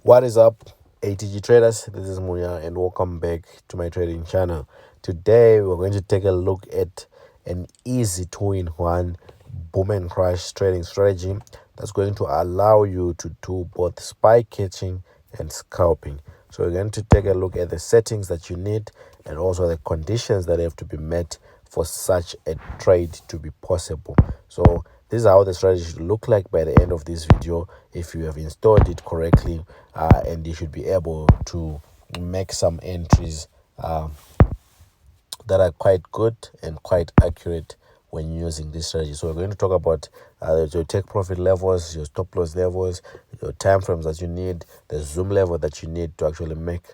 What is up, ATG traders? This is Muya and welcome back to my trading channel. Today we're going to take a look at an easy two-in-one boom and crash trading strategy that's going to allow you to do both spy catching and scalping. So we're going to take a look at the settings that you need and also the conditions that have to be met for such a trade to be possible. So this is how the strategy should look like by the end of this video if you have installed it correctly, and you should be able to make some entries that are quite good and quite accurate when using this strategy. So we're going to talk about your take profit levels, your stop loss levels, your time frames that you need, the zoom level that you need to actually make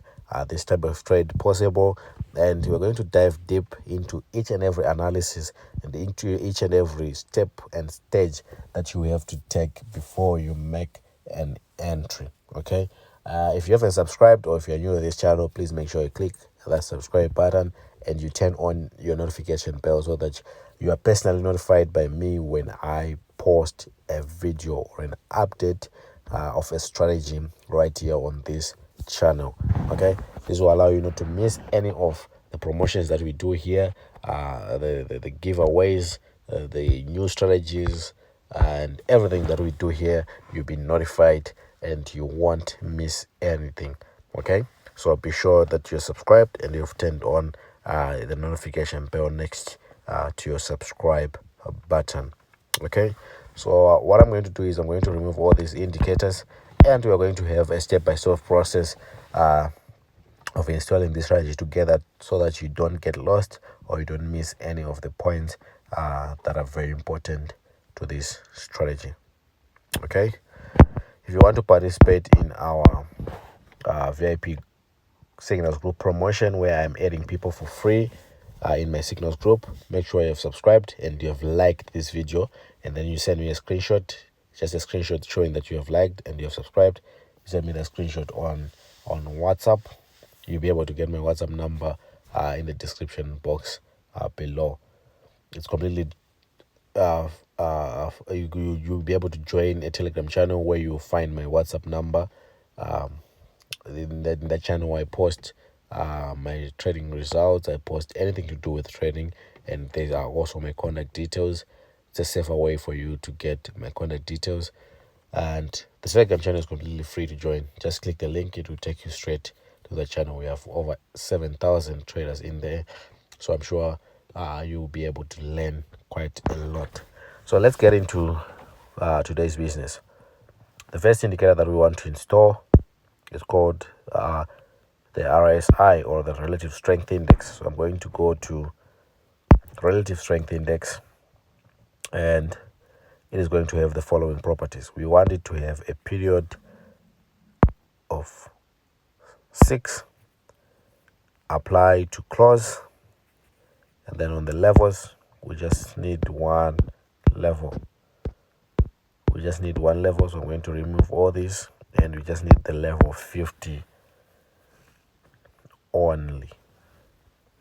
this type of trade possible. And we're going to dive deep into each and every analysis and into each and every step and stage that you have to take before you make an entry. Okay, if you haven't subscribed or if you're new to this channel, please make sure you click that subscribe button and you turn on your notification bell so that you are personally notified by me when I post a video or an update of a strategy right here on this channel. Okay, this will allow you not to miss any of the promotions that we do here, the giveaways, the new strategies, and everything that we do here. You'll be notified and you won't miss anything. Okay, so be sure that you're subscribed and you've turned on the notification bell next to your subscribe button. Okay, so what I'm going to do is I'm going to remove all these indicators and we are going to have a step-by-step process of installing this strategy together so that you don't get lost or you don't miss any of the points that are very important to this strategy. Okay, if you want to participate in our VIP Signals group promotion where I'm adding people for free in my Signals group, make sure you have subscribed and you have liked this video, and then you send me a screenshot, just a screenshot showing that you have liked and you have subscribed. You send me the screenshot on WhatsApp. You'll be able to get my WhatsApp number in the description box below. It's completely you'll be able to join a Telegram channel where you'll find my WhatsApp number. In that channel I post my trading results, I post anything to do with trading, and there are also my contact details. It's a safer way for you to get my contact details, and the Telegram channel is completely free to join. Just click the link, it will take you straight to the channel. We have over 7,000 traders in there, so I'm sure you'll be able to learn quite a lot. So let's get into today's business. The first indicator that we want to install is called the RSI, or the Relative Strength Index. So I'm going to go to Relative Strength Index, and it is going to have the following properties. We want it to have a period of 6, apply to close, and then on the levels we just need one level. We just need one level, so I'm going to remove all these, and we just need the level 50 only.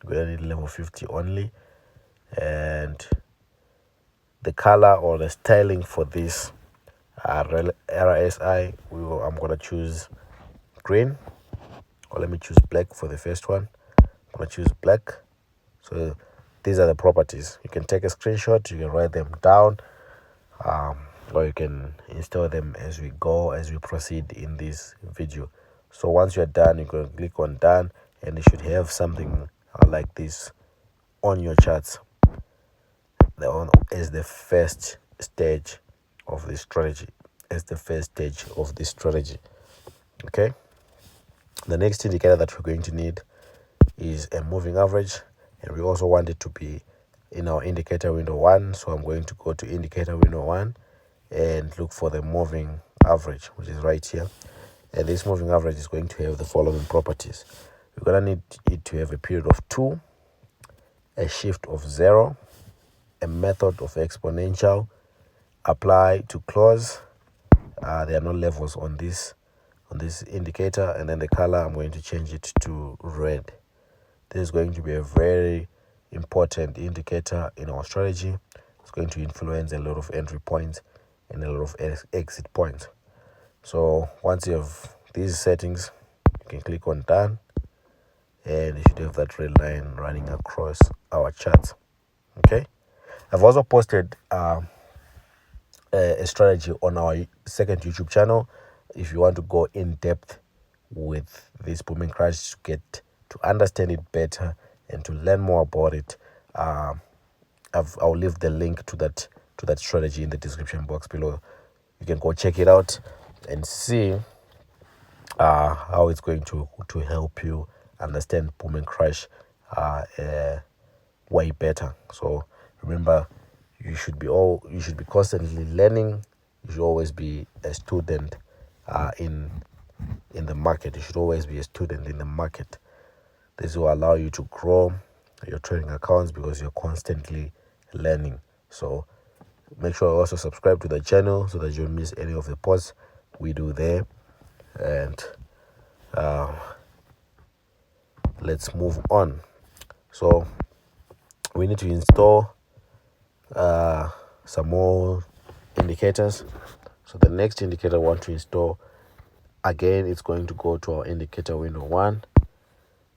We're going to need level 50 only, and the color or the styling for this RSI, I'm going to choose green, or let me choose black for the first one. I'm going to choose black. So these are the properties. You can take a screenshot, you can write them down, or you can install them as we go, as we proceed in this video. So once you're done, you can click on done, and you should have something like this on your charts as the first stage of this strategy. Okay, the next indicator that we're going to need is a moving average, and we also want it to be in our indicator window 1. So I'm going to go to indicator window 1 and look for the moving average, which is right here. And this moving average is going to have the following properties. We're going to need it to have a period of 2, a shift of 0, a method of exponential, apply to close. There are no levels on this indicator, and then the color, I'm going to change it to red. This is going to be a very important indicator in our strategy. It's going to influence a lot of entry points and a lot of exit points. So once you have these settings, you can click on done, and you should have that red line running across our charts. Okay, I've also posted a strategy on our second YouTube channel. If you want to go in depth with this booming crash to get to understand it better and to learn more about it, I'll leave the link to that strategy in the description box below. You can go check it out and see how it's going to help you understand boom and crash way better. So remember, you should be constantly learning. You should always be a student in the market. You should always be a student in the market. This will allow you to grow your trading accounts because you're constantly learning. So make sure you also subscribe to the channel so that you don't miss any of the posts we do there. And let's move on. So we need to install some more indicators. So the next indicator I want to install, again, it's going to go to our indicator window 1,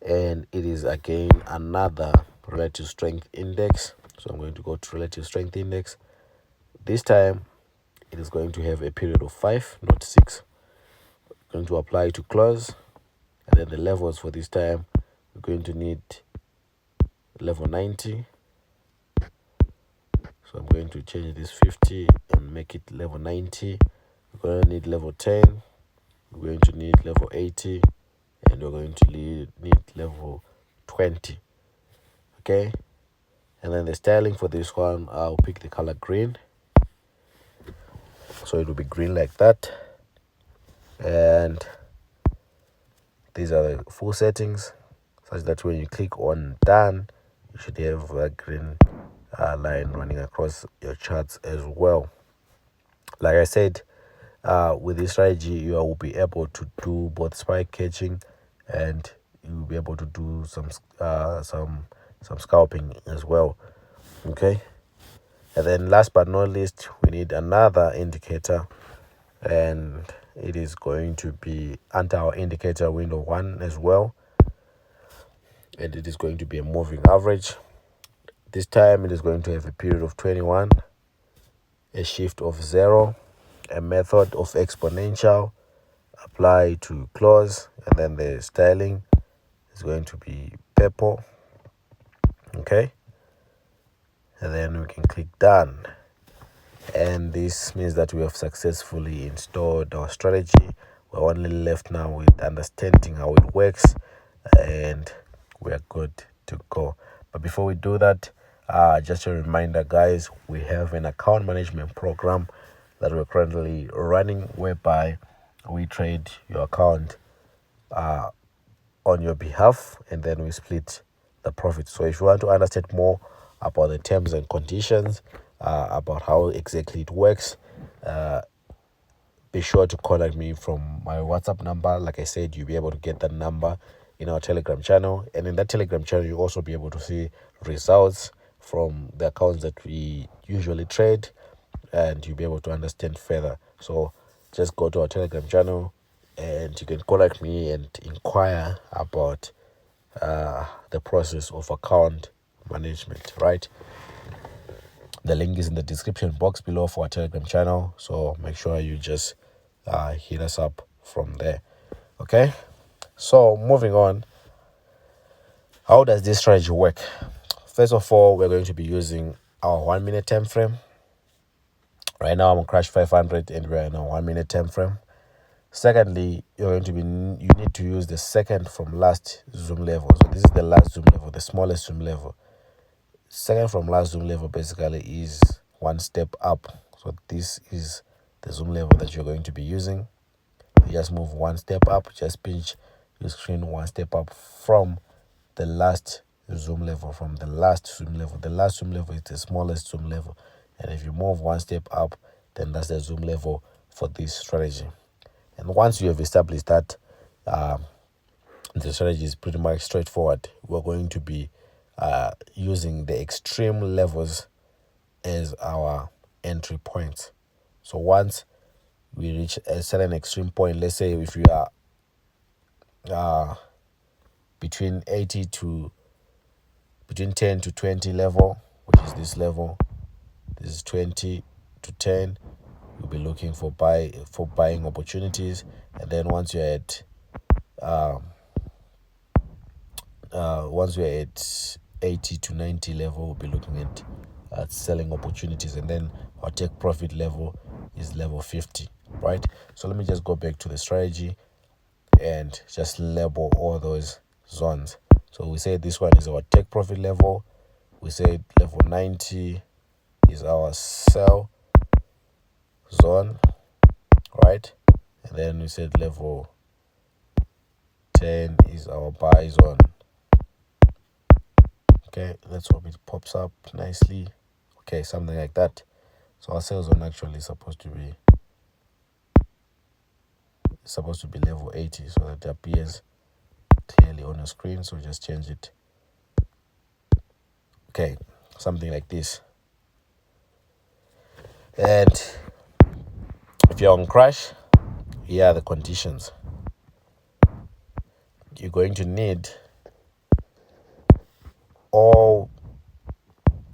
and it is again another relative strength index. So I'm going to go to relative strength index. This time it is going to have a period of 5, not 6. Going to apply to close, and then the levels for this time, we're going to need level 90. So I'm going to change this 50 and make it level 90. We're going to need level 10. We're going to need level 80, and we're going to need level 20. Okay, and then the styling for this one, I'll pick the color green, so it will be green like that. And these are the full settings, such that when you click on done, you should have a green line running across your charts as well. Like I said, with this strategy, you will be able to do both spike catching, and you will be able to do some scalping as well. Okay, and then last but not least, we need another indicator, and it is going to be under our indicator window 1 as well, and it is going to be a moving average. This time it is going to have a period of 21, a shift of 0, a method of exponential, apply to close, and then the styling is going to be purple. Okay, and then we can click done, and this means that we have successfully installed our strategy. We're only left now with understanding how it works, and we are good to go. But before we do that, just a reminder, guys, we have an account management program that we're currently running, whereby we trade your account on your behalf, and then we split the profit. So if you want to understand more about the terms and conditions, about how exactly it works, be sure to contact me from my WhatsApp number. Like I said, you'll be able to get that number in our Telegram channel, and in that Telegram channel you'll also be able to see results from the accounts that we usually trade, and you'll be able to understand further. So just go to our Telegram channel, and you can contact me and inquire about the process of account management, right? The link is in the description box below for our Telegram channel, so make sure you just hit us up from there. Okay, so moving on, how does this strategy work? First of all, we're going to be using our 1 minute time frame. Right now I'm on Crash 500, and we're in a 1 minute time frame. Secondly, you need to use the second from last zoom level. So this is the last zoom level, the smallest zoom level. Second from last zoom level basically is one step up. So this is the zoom level that you're going to be using. You just move one step up, just pinch your screen one step up from the last zoom level, The last zoom level is the smallest zoom level. And if you move one step up, then that's the zoom level for this strategy. And once you have established that, the strategy is pretty much straightforward. We're going to be using the extreme levels as our entry points. So once we reach a certain extreme point, let's say if you are between 80 to between 10 to 20 level, which is this level. This is 20 to 10. You'll be looking for buying opportunities, and then once you're at once we're at 80 to 90 level, we'll be looking at selling opportunities, and then our take profit level is level 50, right? So let me just go back to the strategy and just label all those zones. So we say this one is our take profit level. We say level 90 is our sell zone, right? And then we said level 10 is our buy zone. Okay, let's hope it pops up nicely. Okay, something like that. So our sell zone actually is supposed to be level 80, so that it appears clearly on your screen. So just change it. Okay, something like this. And if you're on crash, here are the conditions. You're going to need all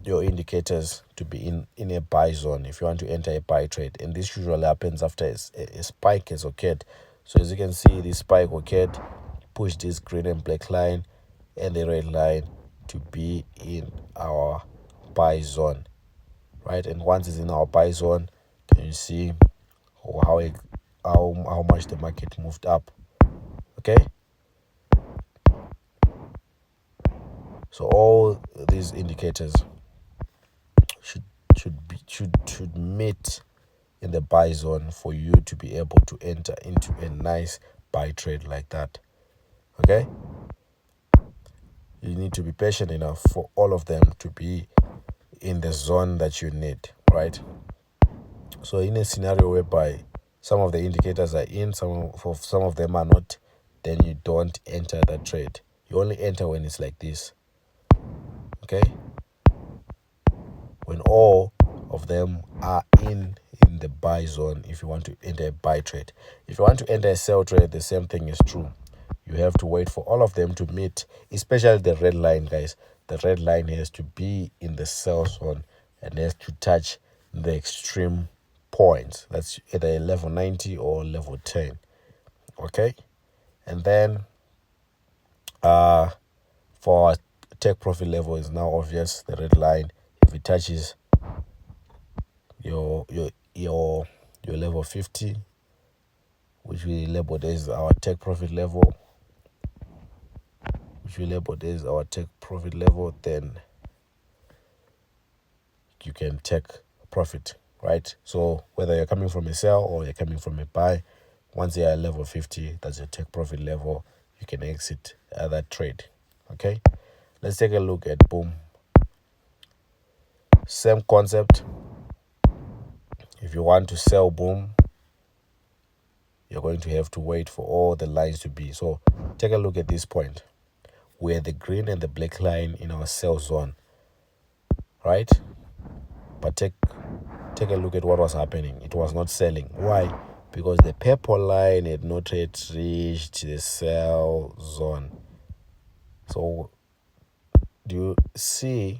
your indicators to be in a buy zone if you want to enter a buy trade, and this usually happens after a spike has occurred. So as you can see, this spike occurred, push this green and black line and the red line to be in our buy zone, right? And once it's in our buy zone, can you see how much the market moved up? Okay, so all these indicators should meet in the buy zone for you to be able to enter into a nice buy trade like that. Okay, you need to be patient enough for all of them to be in the zone that you need, right? So in a scenario whereby some of the indicators are in, some of them are not, then you don't enter that trade. You only enter when it's like this. Okay, when all of them are in the buy zone, if you want to enter a buy trade. If you want to enter a sell trade, the same thing is true. You have to wait for all of them to meet, especially the red line, guys. The red line has to be in the sell zone and has to touch the extreme points. That's either level 90 or level 10. Okay, and then for our take profit level is now obvious. The red line, if it touches your level 50, which we labeled as our take profit level, then you can take profit, right? So whether you're coming from a sell or you're coming from a buy, once you're at level 50, that's your take profit level, you can exit that trade. Okay, let's take a look at Boom. Same concept. If you want to sell Boom, you're going to have to wait for all the lines to be. So take a look at this point where the green and the black line in our sell zone, right? But take a look at what was happening. It was not selling. Why? Because the purple line had not yet reached the sell zone. So do you see,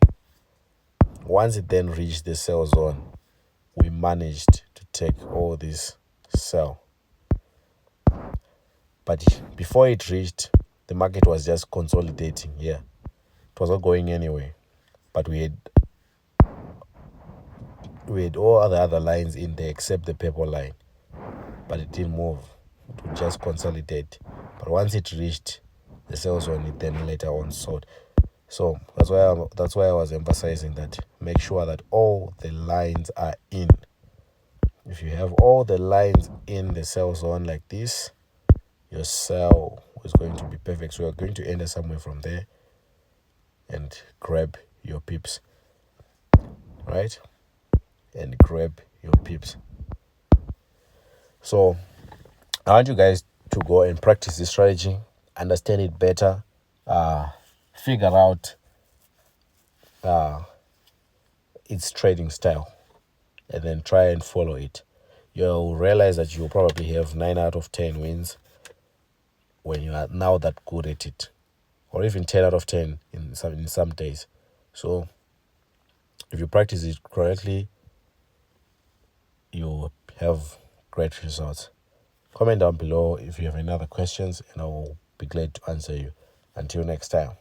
once it then reached the sell zone, we managed to take all this sell. But before it reached, the market was just consolidating here. It was not going anywhere. But we had all the other lines in there except the purple line. But it didn't move. It would just consolidate. But once it reached the sell zone, it then later on sold. So that's why I was emphasizing that. Make sure that all the lines are in. If you have all the lines in the sell zone like this, your sell is going to be perfect. So you're going to enter somewhere from there and grab your pips, right? And grab your pips. So I want you guys to go and practice this strategy, understand it better, figure out its trading style, and then try and follow it. You'll realize that you'll probably have 9 out of 10 wins when you are now that good at it, or even 10 out of 10 in some days. So if you practice it correctly, you have great results. Comment down below if you have any other questions, and I will be glad to answer you. Until next time.